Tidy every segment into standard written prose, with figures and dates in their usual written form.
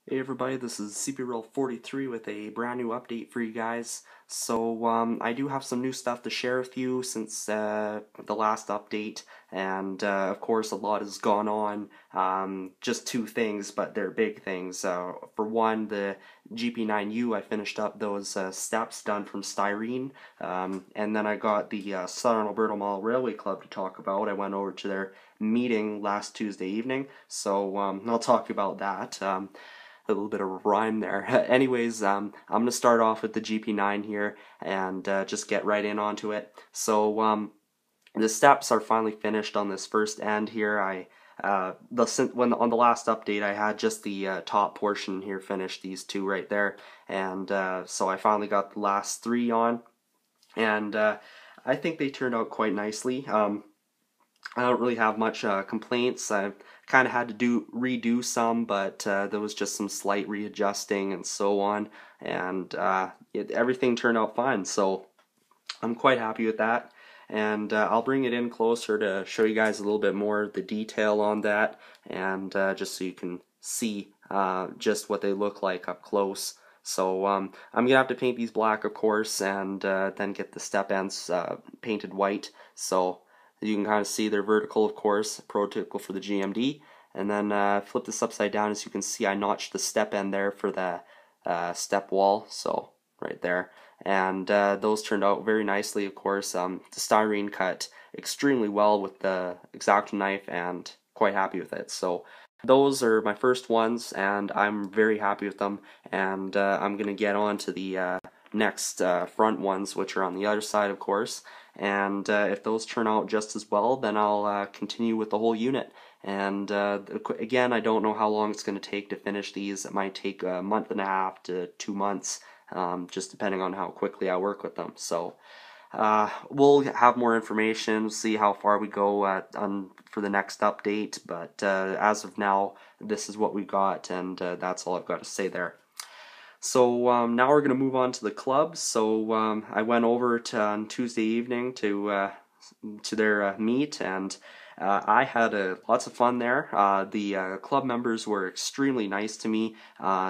Hey everybody, this is CPR43 with a brand new update for you guys. So I do have some new stuff to share with you since the last update, and of course a lot has gone on. Just two things, but they're big things. For one, the GP9u, I finished up those steps done from Styrene, and then I got the Southern Alberta Mall Railway Club to talk about. I went over to their meeting last Tuesday evening, so I'll talk about that. A little bit of a rhyme there. Anyways, I'm going to start off with the GP9 here and just get right in onto it. So the steps are finally finished on this first end here. On the last update I had just the top portion here finished, these two right there, and so I finally got the last three on, and I think they turned out quite nicely. I don't really have much complaints. I kind of had to redo some, but there was just some slight readjusting and so on, and everything turned out fine. So I'm quite happy with that, and I'll bring it in closer to show you guys a little bit more of the detail on that, and just so you can see just what they look like up close. So I'm gonna have to paint these black, of course, and then get the step ends painted white. So you can kind of see they're vertical, of course, prototypical for the GMD. And then flip this upside down. As you can see, I notched the step end there for the step wall, so right there. And those turned out very nicely, of course. The styrene cut extremely well with the X-Acto knife, and quite happy with it. So those are my first ones, and I'm very happy with them. And I'm going to get on to the next front ones, which are on the other side, of course. And if those turn out just as well, then I'll continue with the whole unit. And again, I don't know how long it's going to take to finish these. It might take a month and a half to 2 months, just depending on how quickly I work with them. So we'll have more information, see how far we go for the next update. But as of now, this is what we got, and that's all I've got to say there. So now we're going to move on to the club. So I went over on Tuesday evening to their meet, and I had lots of fun there. The club members were extremely nice to me.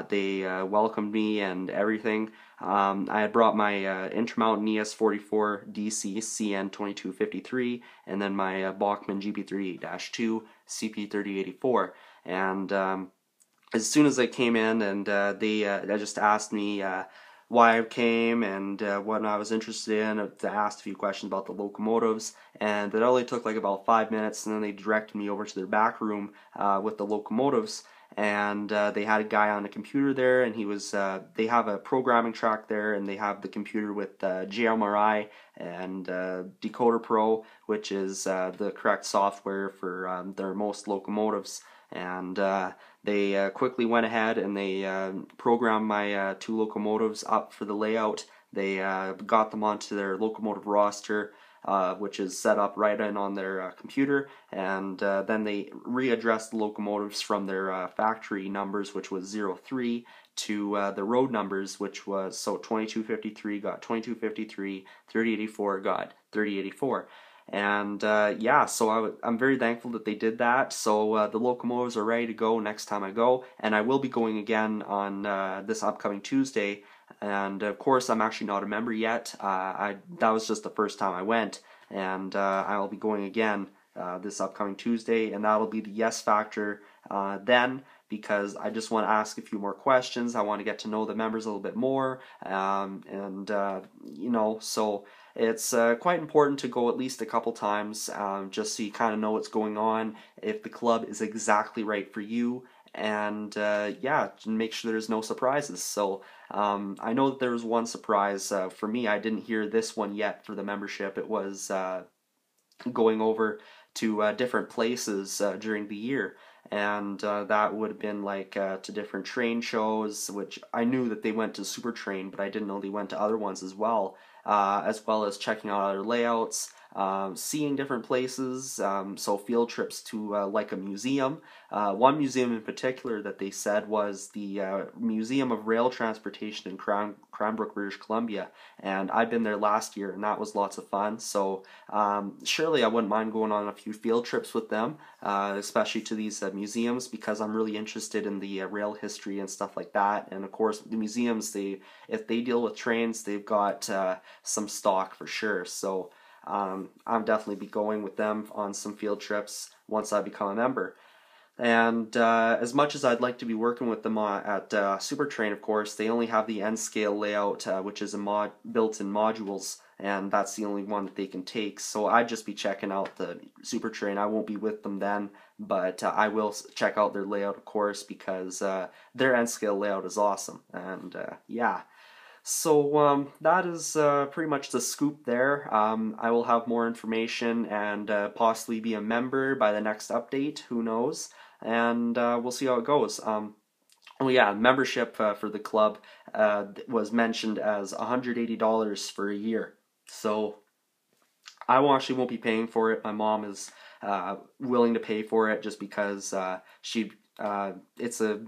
They welcomed me and everything. I had brought my Intermountain ES44 DC CN2253, and then my Bachmann GP3-2 CP3084, and as soon as I came in, and they just asked me why I came and what I was interested in. They asked a few questions about the locomotives, and it only took like about 5 minutes, and then they directed me over to their back room with the locomotives. And they had a guy on the computer there, and he was. They have a programming track there, and they have the computer with GMRI and Decoder Pro, which is the correct software for their most locomotives. And they quickly went ahead and they programmed my two locomotives up for the layout. They got them onto their locomotive roster, which is set up right in on their computer, and then they readdressed the locomotives from their factory numbers, which was 03, to the road numbers, which was, so 2253 got 2253, 3084 got 3084. And yeah, so I'm very thankful that they did that. So the locomotives are ready to go next time I go, and I will be going again on this upcoming Tuesday. And of course, I'm actually not a member yet. That was just the first time I went, and I'll be going again this upcoming Tuesday, and that'll be the yes factor then, because I just want to ask a few more questions. I want to get to know the members a little bit more, and you know, so it's quite important to go at least a couple times, just so you kind of know what's going on, if the club is exactly right for you, and yeah, make sure there's no surprises. So I know that there was one surprise for me. I didn't hear this one yet for the membership. It was going over to different places during the year, and that would have been like to different train shows, which I knew that they went to Super Train, but I didn't know they went to other ones as well as checking out other layouts, seeing different places, so field trips to like a museum. One museum in particular that they said was the Museum of Rail Transportation in Cranbrook, British Columbia, and I've been there last year and that was lots of fun. So surely I wouldn't mind going on a few field trips with them, especially to these museums, because I'm really interested in the rail history and stuff like that. And of course the museums, if they deal with trains, they've got some stock for sure. So I'll definitely be going with them on some field trips once I become a member. And as much as I'd like to be working with them at SuperTrain, of course, they only have the N-scale layout, which is built-in modules, and that's the only one that they can take. So I'd just be checking out the SuperTrain. I won't be with them then, but I will check out their layout, of course, because their N-scale layout is awesome. And yeah. So that is pretty much the scoop there. I will have more information and possibly be a member by the next update. Who knows? And we'll see how it goes. Well, yeah, membership for the club was mentioned as $180 for a year. So I actually won't be paying for it. My mom is willing to pay for it just because it's a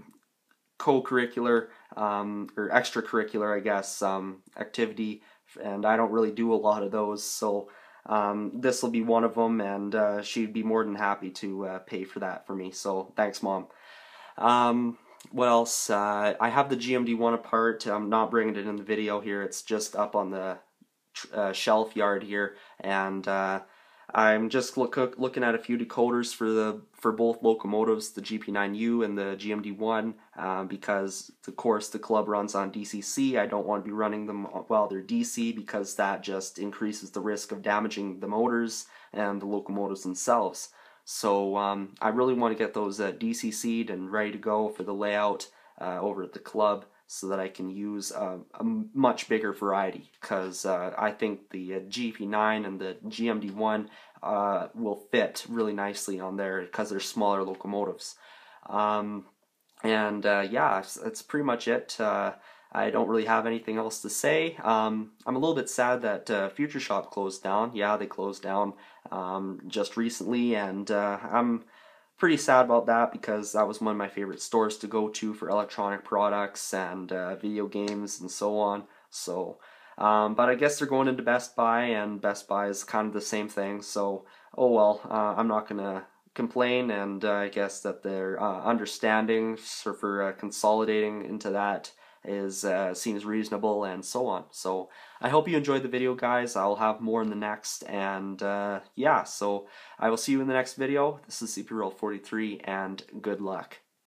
co-curricular or extracurricular, I guess, activity, and I don't really do a lot of those, so this will be one of them, and she'd be more than happy to pay for that for me, so thanks, Mom. What else? I have the GMD one apart. I'm not bringing it in the video here, it's just up on the shelf yard here, and I'm just looking at a few decoders for both locomotives, the GP9u and the GMD1, because of course the club runs on DCC. I don't want to be running them while they're DC, because that just increases the risk of damaging the motors and the locomotives themselves. So I really want to get those DCC'd and ready to go for the layout over at the club, so that I can use a much bigger variety, because I think the GP9 and the GMD1 will fit really nicely on there because they're smaller locomotives. Yeah, that's pretty much it. I don't really have anything else to say. I'm a little bit sad that Future Shop closed down. Yeah, they closed down just recently, and I'm pretty sad about that, because that was one of my favorite stores to go to for electronic products and video games and so on. So, but I guess they're going into Best Buy, and Best Buy is kind of the same thing. So, oh well, I'm not gonna complain, and I guess that their understanding for consolidating into that is seems reasonable, and so on. So I hope you enjoyed the video, guys. I'll have more in the next, and yeah, so I will see you in the next video. This is CPR43, and good luck.